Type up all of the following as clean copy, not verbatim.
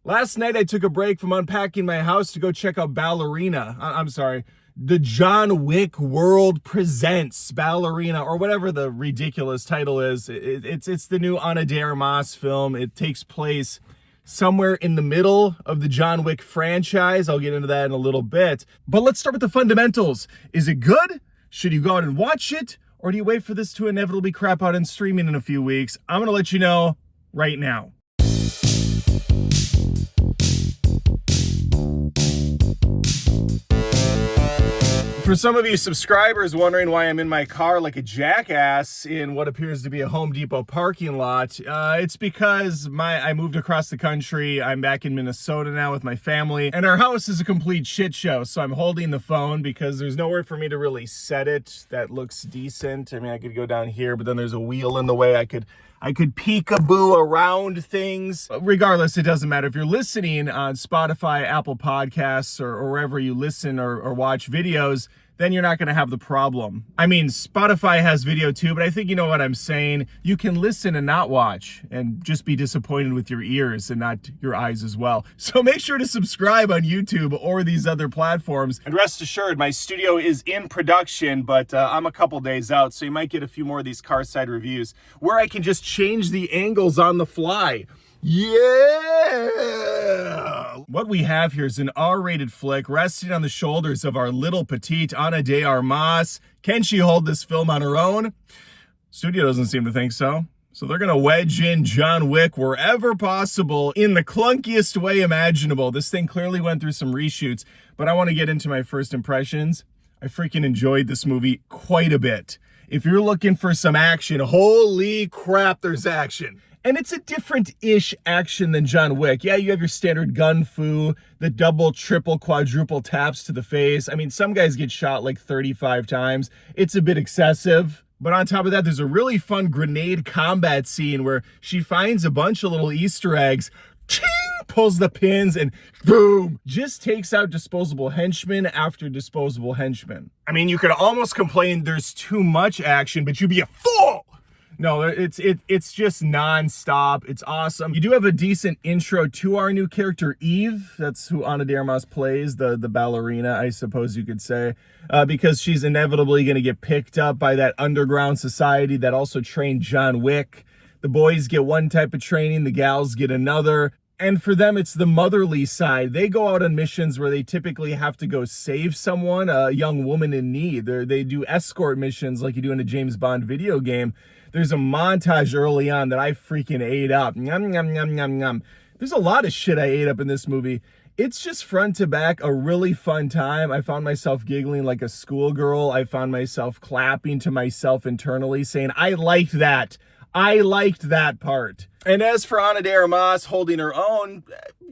Last night I took a break from unpacking my house to go check out Ballerina. I'm sorry, the John Wick World Presents Ballerina, or whatever the ridiculous title is. It's the new Ana de Armas film. It takes place somewhere in the middle of the John Wick franchise. I'll get into that in a little bit. But let's start with the fundamentals. Is it good? Should you go out and watch it? Or do you wait for this to inevitably crap out in streaming in a few weeks? I'm going to let you know right now. For some of you subscribers wondering why I'm in my car like a jackass in what appears to be a Home Depot parking lot, it's because I moved across the country. I'm back in Minnesota now with my family, and our house is a complete shit show. So I'm holding the phone because there's nowhere for me to really set it that looks decent. I mean, I could go down here, but then there's a wheel in the way. I could peekaboo around things. Regardless, it doesn't matter. If you're listening on Spotify, Apple Podcasts, or wherever you listen or watch videos, then you're not going to have the problem. I mean, Spotify has video too, but I think you know what I'm saying. You can listen and not watch and just be disappointed with your ears and not your eyes as well. So make sure to subscribe on YouTube or these other platforms. And rest assured, my studio is in production, but I'm a couple days out, so you might get a few more of these car side reviews where I can just change the angles on the fly. Yeah! What we have here is an R-rated flick resting on the shoulders of our little petite Ana de Armas. Can she hold this film on her own? Studio doesn't seem to think so. So they're going to wedge in John Wick wherever possible in the clunkiest way imaginable. This thing clearly went through some reshoots, but I want to get into my first impressions. I freaking enjoyed this movie quite a bit. If you're looking for some action, holy crap, there's action. And it's a different-ish action than John Wick. Yeah, you have your standard gun fu, the double, triple, quadruple taps to the face. I mean, some guys get shot like 35 times. It's a bit excessive. But on top of that, there's a really fun grenade combat scene where she finds a bunch of little Easter eggs, ting, pulls the pins, and boom, just takes out disposable henchmen after disposable henchmen. I mean, you could almost complain there's too much action, but you'd be a fool! No, it's just non-stop. It's awesome. You do have a decent intro to our new character, Eve. That's who Ana de Armas plays, the ballerina, I suppose you could say, because she's inevitably going to get picked up by that underground society that also trained John Wick. The boys get one type of training, the gals get another. And for them, it's the motherly side. They go out on missions where they typically have to go save someone, a young woman in need. They do escort missions like you do in a James Bond video game. There's a montage early on that I freaking ate up. Yum, yum, yum, yum, yum. There's a lot of shit I ate up in this movie. It's just front to back a really fun time. I found myself giggling like a schoolgirl. I found myself clapping to myself internally saying, I liked that. I liked that part. And as for Ana de Armas holding her own,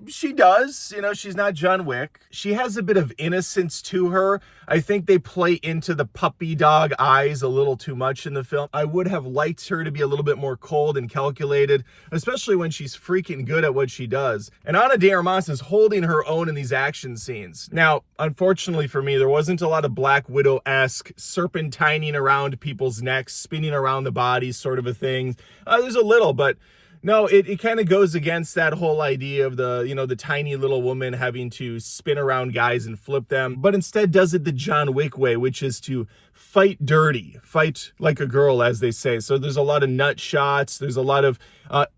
she does. You know, she's not John Wick. She has a bit of innocence to her. I think they play into the puppy dog eyes a little too much in the film. I would have liked her to be a little bit more cold and calculated, especially when she's freaking good at what she does. And Ana de Armas is holding her own in these action scenes. Now, unfortunately for me, there wasn't a lot of Black Widow-esque serpentining around people's necks, spinning around the bodies sort of a thing. There's a little, but no, it kind of goes against that whole idea of the tiny little woman having to spin around guys and flip them, but instead does it the John Wick way, which is to fight dirty, fight like a girl, as they say. So there's a lot of nut shots. There's a lot of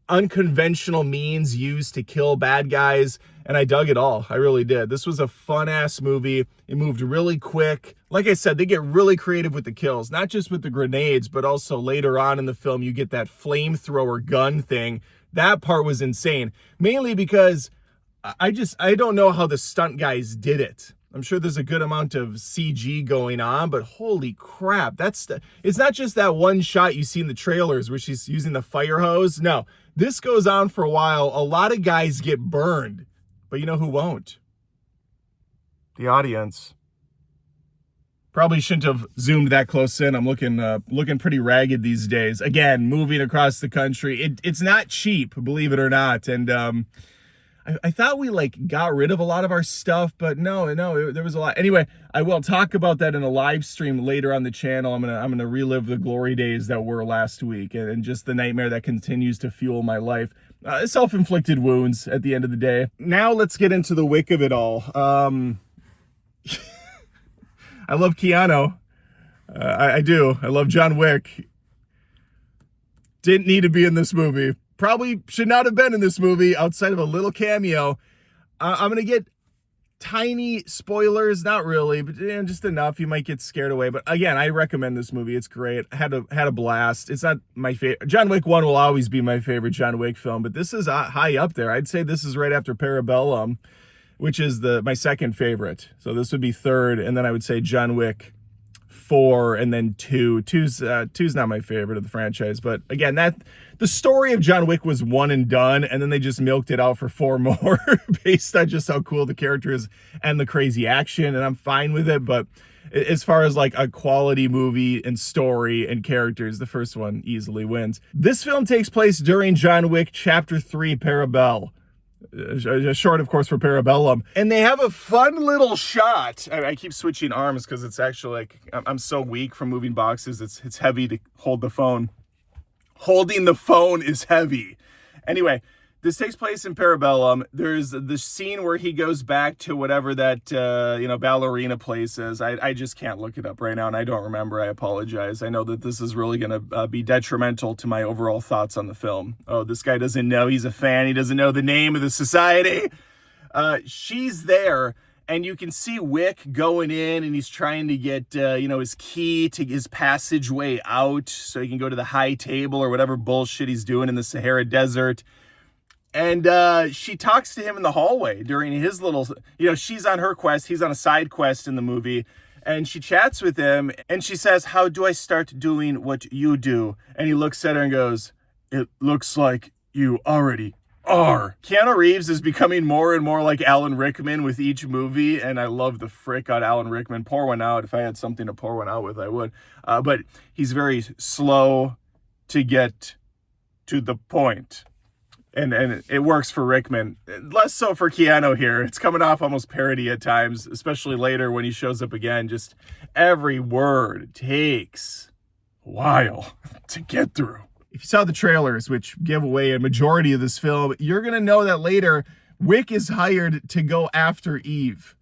unconventional means used to kill bad guys, and I dug it all. I really did. This was a fun-ass movie. It moved really quick. Like I said, they get really creative with the kills, not just with the grenades, but also later on in the film, you get that flamethrower gun thing. That part was insane, mainly because I don't know how the stunt guys did it. I'm sure there's a good amount of CG going on, but holy crap, it's not just that one shot you see in the trailers where she's using the fire hose. No, this goes on for a while. A lot of guys get burned, but you know who won't? The audience. Probably shouldn't have zoomed that close in. I'm looking pretty ragged these days. Again, moving across the country. It's not cheap, believe it or not. And I thought we got rid of a lot of our stuff, but no, there was a lot. Anyway, I will talk about that in a live stream later on the channel. I'm gonna relive the glory days that were last week and just the nightmare that continues to fuel my life. self-inflicted wounds at the end of the day. Now let's get into the wick of it all. I love Keanu. I do. I love John Wick. Didn't need to be in this movie. Probably should not have been in this movie outside of a little cameo. I'm going to get tiny spoilers. Not really, but just enough. You might get scared away. But again, I recommend this movie. It's great. I had a blast. It's not my favorite. John Wick 1 will always be my favorite John Wick film, but this is high up there. I'd say this is right after Parabellum, which is my second favorite. So this would be third, and then I would say John Wick 4, and then 2. Two's not my favorite of the franchise, but again, the story of John Wick was one and done, and then they just milked it out for 4 more based on just how cool the character is and the crazy action, and I'm fine with it. But as far as like a quality movie and story and characters, the first one easily wins. This film takes place during John Wick Chapter 3, Parabellum. Short, of course, for Parabellum. And they have a fun little shot. I keep switching arms because it's actually like, I'm so weak from moving boxes. It's heavy to hold the phone. Holding the phone is heavy. Anyway, this takes place in Parabellum. There's the scene where he goes back to whatever that, Ballerina place is. I just can't look it up right now, and I don't remember. I apologize. I know that this is really going to be detrimental to my overall thoughts on the film. Oh, this guy doesn't know he's a fan. He doesn't know the name of the society. She's there, and you can see Wick going in, and he's trying to get, his key to his passageway out so he can go to the high table or whatever bullshit he's doing in the Sahara Desert. And she talks to him in the hallway during his little, she's on her quest. He's on a side quest in the movie. And she chats with him, and she says, "How do I start doing what you do?" And he looks at her and goes, "It looks like you already are." Keanu Reeves is becoming more and more like Alan Rickman with each movie, and I love the frick out Alan Rickman. Pour one out. If I had something to pour one out with, I would. But he's very slow to get to the point. And it works for Rickman. Less so for Keanu here. It's coming off almost parody at times, especially later when he shows up again. Just every word takes a while to get through. If you saw the trailers, which give away a majority of this film, you're going to know that later Wick is hired to go after Eve.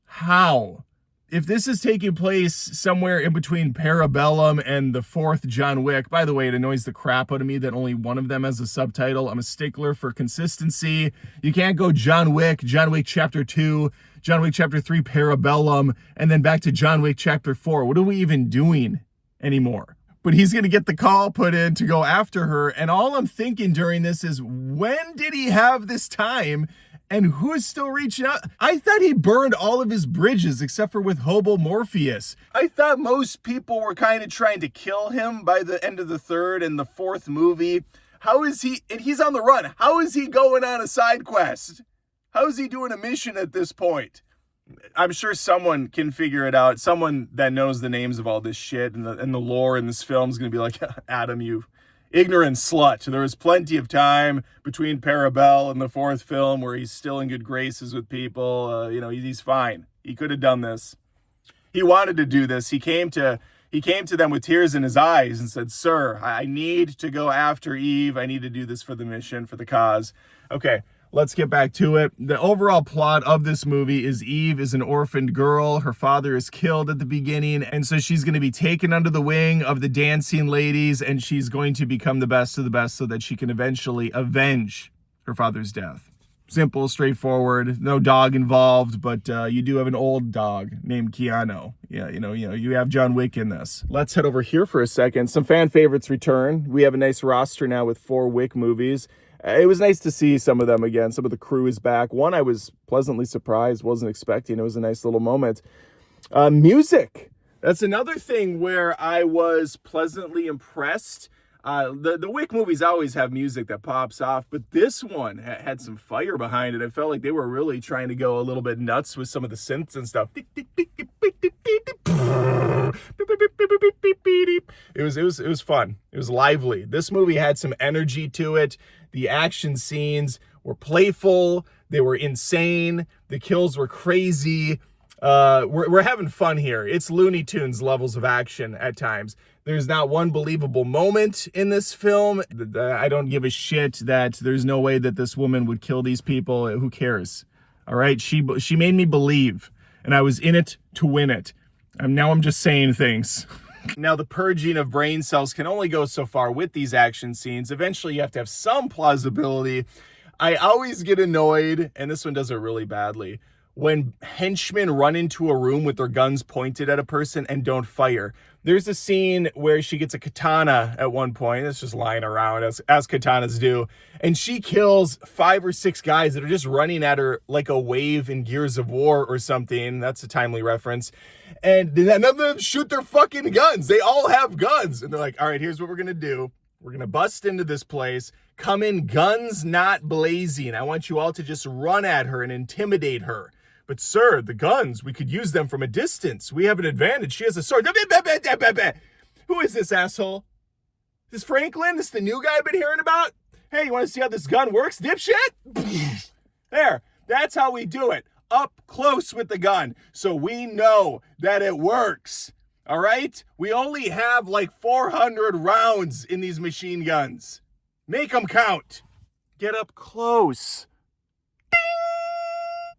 How? If this is taking place somewhere in between Parabellum and the fourth John Wick, by the way, it annoys the crap out of me that only one of them has a subtitle. I'm a stickler for consistency. You can't go John Wick Chapter 2, John Wick Chapter 3, Parabellum, and then back to John Wick Chapter 4. What are we even doing anymore? But he's going to get the call put in to go after her, and all I'm thinking during this is, when did he have this time? And who's still reaching out? I thought he burned all of his bridges except for with Hobo Morpheus. I thought most people were kind of trying to kill him by the end of the third and the fourth movie. How is he, and he's on the run, how is he going on a side quest? How is he doing a mission at this point? I'm sure someone can figure it out. Someone that knows the names of all this shit and the lore in this film is going to be like, "Adam, you ignorant slut." There was plenty of time between Parabellum and the fourth film where he's still in good graces with people. He's fine. He could have done this. He wanted to do this. He came to them with tears in his eyes and said, "Sir, I need to go after Eve. I need to do this for the mission, for the cause." Okay, let's get back to it. The overall plot of this movie is Eve is an orphaned girl. Her father is killed at the beginning, and so she's going to be taken under the wing of the dancing ladies, and she's going to become the best of the best so that she can eventually avenge her father's death. Simple, straightforward, no dog involved, but you do have an old dog named Keanu. Yeah, you have John Wick in this. Let's head over here for a second. Some fan favorites return. We have a nice roster now with 4 Wick movies. It was nice to see some of them again. Some of the crew is back. One I was pleasantly surprised, wasn't expecting. It was a nice little moment. Music. That's another thing where I was pleasantly impressed. The Wick movies always have music that pops off, but this one had some fire behind it. I felt like they were really trying to go a little bit nuts with some of the synths and stuff. It was fun. It was lively. This movie had some energy to it. The action scenes were playful. They were insane. The kills were crazy. We're having fun here. It's Looney Tunes levels of action at times. There's not one believable moment in this film. I don't give a shit that there's no way that this woman would kill these people. Who cares? All right, she made me believe, and I was in it to win it. Now I'm just saying things. Now, the purging of brain cells can only go so far with these action scenes. Eventually, you have to have some plausibility. I always get annoyed, and this one does it really badly, when henchmen run into a room with their guns pointed at a person and don't fire. There's a scene where she gets a katana at one point. It's just lying around, as katanas do. And she kills 5 or 6 guys that are just running at her like a wave in Gears of War or something. That's a timely reference. And none of them shoot their fucking guns. They all have guns. And they're like, all right, here's what we're going to do. We're going to bust into this place, come in guns not blazing. I want you all to just run at her and intimidate her. But sir, the guns, we could use them from a distance. We have an advantage. She has a sword. Who is this asshole? Is this Franklin? This the new guy I've been hearing about? Hey, you want to see how this gun works, dipshit? There, that's how we do it. Up close with the gun, so we know that it works. All right? We only have like 400 rounds in these machine guns. Make them count. Get up close.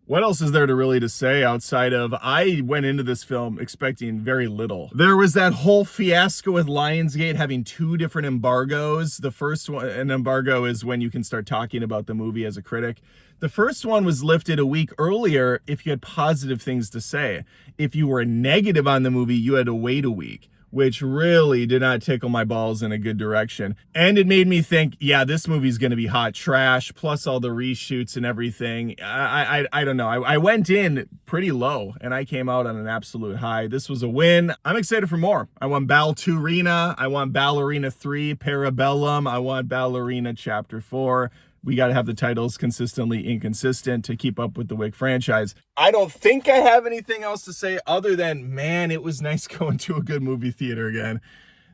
What else is there to say outside of I went into this film expecting very little. There was that whole fiasco with Lionsgate having 2 different embargoes. The first one, an embargo is when you can start talking about the movie as a critic. The first one was lifted a week earlier if you had positive things to say. If you were negative on the movie, you had to wait a week, which really did not tickle my balls in a good direction. And it made me think, yeah, this movie's going to be hot trash, plus all the reshoots and everything. I don't know. I went in pretty low, and I came out on an absolute high. This was a win. I'm excited for more. I want Ballerina. I want Ballerina 3, Parabellum. I want Ballerina Chapter 4. We got to have the titles consistently inconsistent to keep up with the Wick franchise. I don't think I have anything else to say other than, man, it was nice going to a good movie theater again.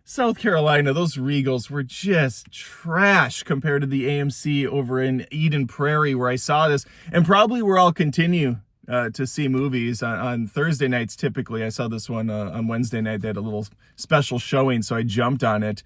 South Carolina, those Regals were just trash compared to the AMC over in Eden Prairie where I saw this, and probably where I'll continue to see movies on Thursday nights. Typically, I saw this one on Wednesday night. They had a little special showing, so I jumped on it.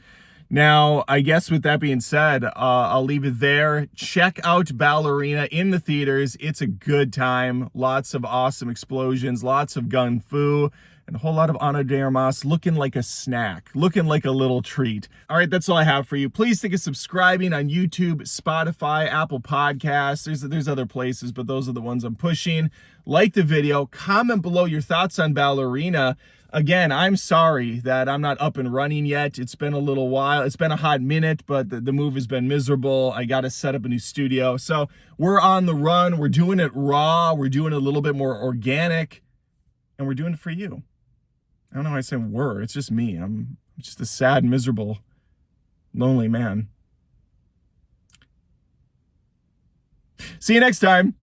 Now, I guess with that being said, I'll leave it there. Check out Ballerina in the theaters. It's a good time. Lots of awesome explosions, lots of gun fu, and a whole lot of Ana de Armas looking like a snack, looking like a little treat. All right, that's all I have for you. Please think of subscribing on YouTube, Spotify, Apple Podcasts. There's other places, but those are the ones I'm pushing. Like the video. Comment below your thoughts on Ballerina. Again, I'm sorry that I'm not up and running yet. It's been a little while. It's been a hot minute, but the move has been miserable. I got to set up a new studio. So we're on the run. We're doing it raw. We're doing it a little bit more organic. And we're doing it for you. I don't know why I say we're. It's just me. I'm just a sad, miserable, lonely man. See you next time.